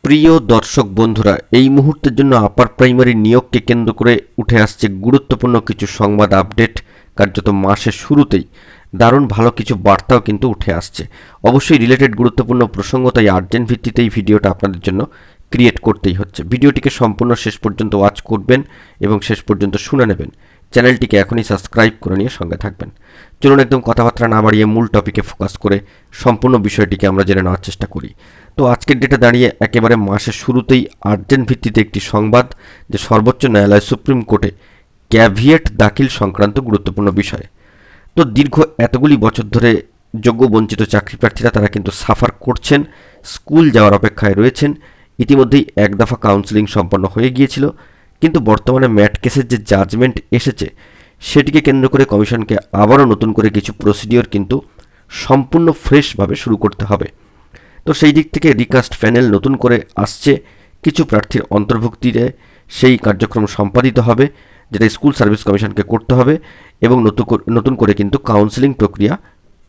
প্রিয় দর্শক বন্ধুরা, এই মুহূর্তের জন্য আপার প্রাইমারি নিয়োগকে কেন্দ্র করে উঠে আসছে গুরুত্বপূর্ণ কিছু সংবাদ আপডেট। কার্যত মাসের শুরুতেই দারুণ ভালো কিছু বার্তাও কিন্তু উঠে আসছে। অবশ্যই রিলেটেড গুরুত্বপূর্ণ প্রসঙ্গ, তাই আর্জেন্ট ভিত্তিতে এই ভিডিওটা আপনাদের জন্য ক্রিয়েট করতেই হচ্ছে। ভিডিওটিকে সম্পূর্ণ শেষ পর্যন্ত ওয়াচ করবেন এবং শেষ পর্যন্ত শুনে নেবেন। চ্যানেলটিকে এখনই সাবস্ক্রাইব করে নিয়ে সঙ্গে থাকবেন। চলুন একদম কথাবার্তা না বাড়িয়ে মূল টপিকে ফোকাস করে সম্পূর্ণ বিষয়টিকে আমরা জেনে নেওয়ার চেষ্টা করি। তো আজকের ডেটে দাঁড়িয়ে একেবারে মাসের শুরুতেই আর্জেন্ট ভিত্তিতে একটি সংবাদ, যে সর্বোচ্চ ন্যায়ালয় সুপ্রিম কোর্টে ক্যাভিয়েট দাখিল সংক্রান্ত গুরুত্বপূর্ণ বিষয়। তো দীর্ঘ এতগুলি বছর ধরে যোগ্য বঞ্চিত চাকরি প্রার্থীরা তারা কিন্তু সাফার করছেন, স্কুল যাওয়ার অপেক্ষায় রয়েছেন। ইতিমধ্যেই এক দফা কাউন্সেলিং সম্পন্ন হয়ে গিয়েছিল, কিন্তু বর্তমানে ম্যাট কেসের যে জাজমেন্ট এসেছে সেটিকে কেন্দ্র করে কমিশনকে আবারও নতুন করে কিছু প্রসিডিওর কিন্তু সম্পূর্ণ ফ্রেশভাবে শুরু করতে হবে। তো সেই দিক থেকে রিকাস্ট প্যানেল নতুন করে আসছে, কিছু প্রার্থীর অন্তর্ভুক্তিতে সেই কার্যক্রম সম্পাদিত হবে, যেটা স্কুল সার্ভিস কমিশনকে করতে হবে এবং নতুন করে কিন্তু কাউন্সেলিং প্রক্রিয়া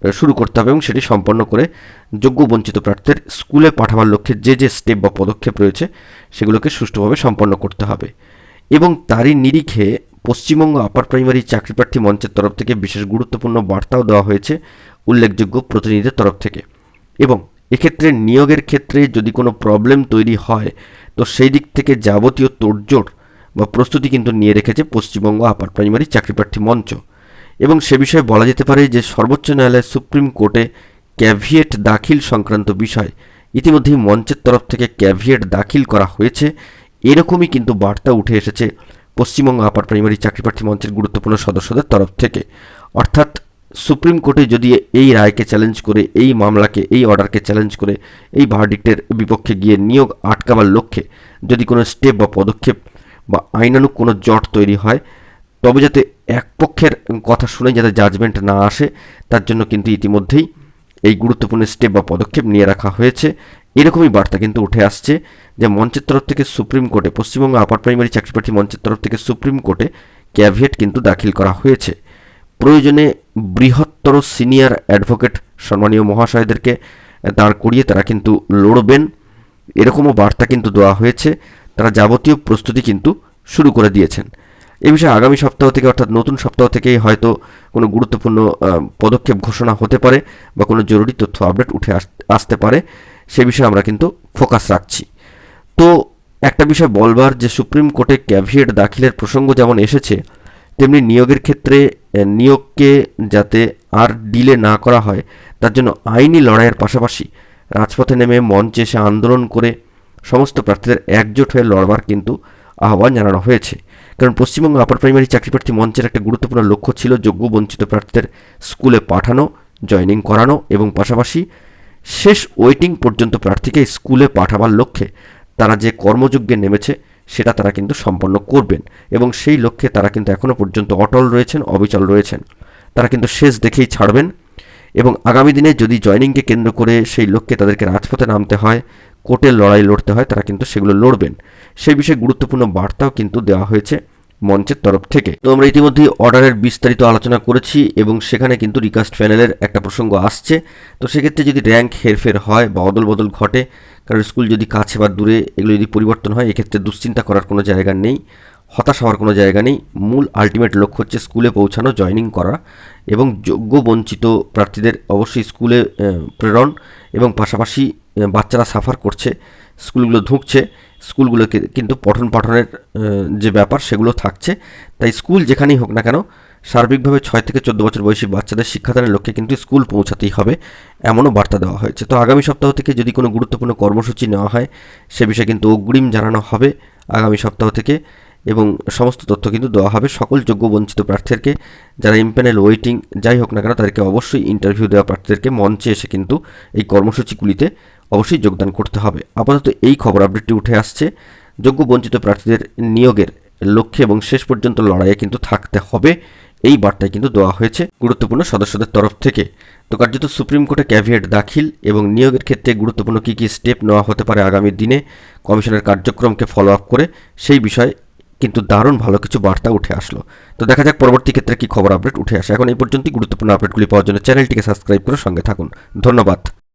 শুরু করতে হবে এবং সেটি সম্পন্ন করে যোগ্য বঞ্চিত প্রার্থীদের স্কুলে পাঠাবার লক্ষ্যে যে স্টেপ বা পদক্ষেপ রয়েছে সেগুলোকে সুষ্ঠুভাবে সম্পন্ন করতে হবে। এবং তারই নিরিখে পশ্চিমবঙ্গ আপার প্রাইমারি চাকরি প্রার্থী মঞ্চের তরফ থেকে বিশেষ গুরুত্বপূর্ণ বার্তাও দেওয়া হয়েছে উল্লেখযোগ্য প্রতিনিধিদের তরফ থেকে। এবং এক্ষেত্রে নিয়োগের ক্ষেত্রে যদি কোনো প্রবলেম তৈরি হয়, তো সেই দিক থেকে যাবতীয় তোড়জোড় বা প্রস্তুতি কিন্তু নিয়ে রেখেছে পশ্চিমবঙ্গ আপার প্রাইমারি চাকরি প্রার্থী মঞ্চ। এবং সে বিষয়ে বলা যেতে পারে যে সর্বোচ্চ ন্যায়ালয় সুপ্রিম কোর্টে ক্যাভিয়েট দাখিল সংক্রান্ত বিষয় ইতিমধ্যেই মঞ্চের তরফ থেকে ক্যাভিয়েট দাখিল করা হয়েছে, এরকমই কিন্তু বার্তা উঠে এসেছে পশ্চিমবঙ্গ আপার প্রাইমারি চাকরি প্রার্থী মঞ্চের গুরুত্বপূর্ণ সদস্যদের তরফ থেকে। অর্থাৎ সুপ্রিম কোর্টে যদি এই রায়কে চ্যালেঞ্জ করে, এই মামলাকে, এই অর্ডারকে চ্যালেঞ্জ করে এই ভার্ডিক্টের বিপক্ষে গিয়ে নিয়োগ আটকাবার লক্ষ্যে যদি কোনো স্টেপ বা পদক্ষেপ বা আইনানুগ কোনো জট তৈরি হয়, তবে যাতে এক পক্ষের কথা শুনে যাতে জাজমেন্ট না আসে, তার জন্য কিন্তু ইতিমধ্যেই এই গুরুত্বপূর্ণ স্টেপ বা পদক্ষেপ নিয়ে রাখা হয়েছে। এরকমই বার্তা কিন্তু উঠে আসছে যে মঞ্চের তরফ থেকে সুপ্রিম কোর্টে, পশ্চিমবঙ্গ আপার প্রাইমারি চাকরি প্রার্থী মঞ্চের তরফ থেকে সুপ্রিম কোর্টে ক্যাভিয়েট কিন্তু দাখিল করা হয়েছে। প্রয়োজনে বৃহত্তর সিনিয়র অ্যাডভোকেট সম্মানীয় মহাশয়দেরকে দাঁড় করিয়ে তারা কিন্তু লড়বেন, এরকমও বার্তা কিন্তু দেওয়া হয়েছে। তারা যাবতীয় প্রস্তুতি কিন্তু শুরু করে দিয়েছেন। এই বিষয়ে আগামী সপ্তাহ থেকে, অর্থাৎ নতুন সপ্তাহ থেকেই হয়তো কোনো গুরুত্বপূর্ণ পদক্ষেপ ঘোষণা হতে পারে বা কোনো জরুরি তথ্য আপডেট উঠে আসতে পারে, সে বিষয়ে আমরা কিন্তু ফোকাস রাখছি। তো একটা বিষয় বলবার, যে সুপ্রিম কোর্টে ক্যাভিয়েট দাখিলের প্রসঙ্গ যেমন এসেছে, তেমনি নিয়োগের ক্ষেত্রে নিয়োগকে যাতে আর ডিলে না করা হয়, তার জন্য আইনি লড়াইয়ের পাশাপাশি রাজপথে নেমে মঞ্চে এসে আন্দোলন করে সমস্ত প্রার্থীদের একজোট হয়ে লড়বার কিন্তু আহ্বান জানানো হয়েছে। কারণ পশ্চিমবঙ্গ আপার প্রাইমারি চাকরি প্রার্থী মঞ্চের একটা গুরুত্বপূর্ণ লক্ষ্য ছিল যোগ্য বঞ্চিত প্রার্থীদের স্কুলে পাঠানো, জয়েনিং করানো এবং পাশাপাশি শেষ ওয়েটিং পর্যন্ত প্রার্থীকে স্কুলে পাঠাবার লক্ষ্যে তারা যে কর্মযজ্ঞে নেমেছে সেটা তারা কিন্তু সম্পন্ন করবেন এবং সেই লক্ষ্যে তারা কিন্তু এখনও পর্যন্ত অটল রয়েছেন, অবিচল রয়েছেন। তারা কিন্তু শেষ দেখেই ছাড়বেন এবং আগামী দিনে যদি জয়েনিংকে কেন্দ্র করে সেই লক্ষ্যে তাদেরকে রাজপথে নামতে হয়, কোর্টের লড়াই লড়তে হয়, তারা কিন্তু সেগুলো লড়বেন। সেই বিষয়ে গুরুত্বপূর্ণ বার্তাও কিন্তু দেওয়া হয়েছে মঞ্চের তরফ থেকে। তো আমরা ইতিমধ্যেই অর্ডারের বিস্তারিত আলোচনা করেছি এবং সেখানে কিন্তু রিকাস্ট প্যানেলের একটা প্রসঙ্গ আসছে। তো সেক্ষেত্রে যদি র্যাঙ্ক হেরফের হয় বা অদল বদল ঘটে, কারণ স্কুল যদি কাছে বা দূরে এগুলো যদি পরিবর্তন হয়, এক্ষেত্রে দুশ্চিন্তা করার কোনো জায়গা নেই, হতাশ হওয়ার কোনো জায়গা নেই। মূল আলটিমেট লক্ষ্য হচ্ছে স্কুলে পৌঁছানো, জয়েনিং করা এবং যোগ্য বঞ্চিত প্রার্থীদের অবশ্যই স্কুলে প্রেরণ এবং পাশাপাশি বাচ্চারা সাফার করছে, স্কুলগুলো ঢুকছে, স্কুলগুলোকে কিন্তু পঠন পাঠনের যে ব্যাপার সেগুলো থাকছে। তাই স্কুল যেখানেই হোক না কেন, সার্বিকভাবে 6 থেকে 14 বছর বয়সী বাচ্চাদের শিক্ষাদানের লক্ষ্যে কিন্তু স্কুল পৌঁছাতেই হবে, এমনও বার্তা দেওয়া হয়েছে। তো আগামী সপ্তাহ থেকে যদি কোনো গুরুত্বপূর্ণ কর্মসূচি নেওয়া হয়, সে বিষয়ে কিন্তু অগ্রিম জানানো হবে আগামী সপ্তাহ থেকে এবং সমস্ত তথ্য কিন্তু দেওয়া হবে সকল যোগ্য বঞ্চিত প্রার্থীদেরকে। যারা ইমপ্যানেল ওয়েটিং যাই হোক না কেন, তাদেরকে অবশ্যই ইন্টারভিউ দেওয়া প্রার্থীদেরকে মঞ্চে এসে কিন্তু এই কর্মসূচিগুলিতে অবশ্যই যোগদান করতে হবে। আপাতত এই খবর আপডেটটি উঠে আসছে, যোগ্য বঞ্চিত প্রার্থীদের নিয়োগের লক্ষ্যে এবং শেষ পর্যন্ত লড়াইয়ে কিন্তু থাকতে হবে, এই বার্তায় কিন্তু দেওয়া হয়েছে গুরুত্বপূর্ণ সদস্যদের তরফ থেকে। তো কার্যত সুপ্রিম কোর্টে ক্যাভিয়েট দাখিল এবং নিয়োগের ক্ষেত্রে গুরুত্বপূর্ণ কী কী স্টেপ নেওয়া হতে পারে আগামী দিনে কমিশনের কার্যক্রমকে ফলো আপ করে, সেই বিষয়ে কিন্তু দারুণ ভালো কিছু বার্তা উঠে আসলো। তো দেখা যাক পরবর্তী ক্ষেত্রে কি খবর আপডেট উঠে আসে। এখন এই পর্যন্তই। গুরুত্বপূর্ণ আপডেটগুলি পাওয়ার জন্য চ্যানেলটিকে সাবস্ক্রাইব করে সঙ্গে থাকুন। ধন্যবাদ।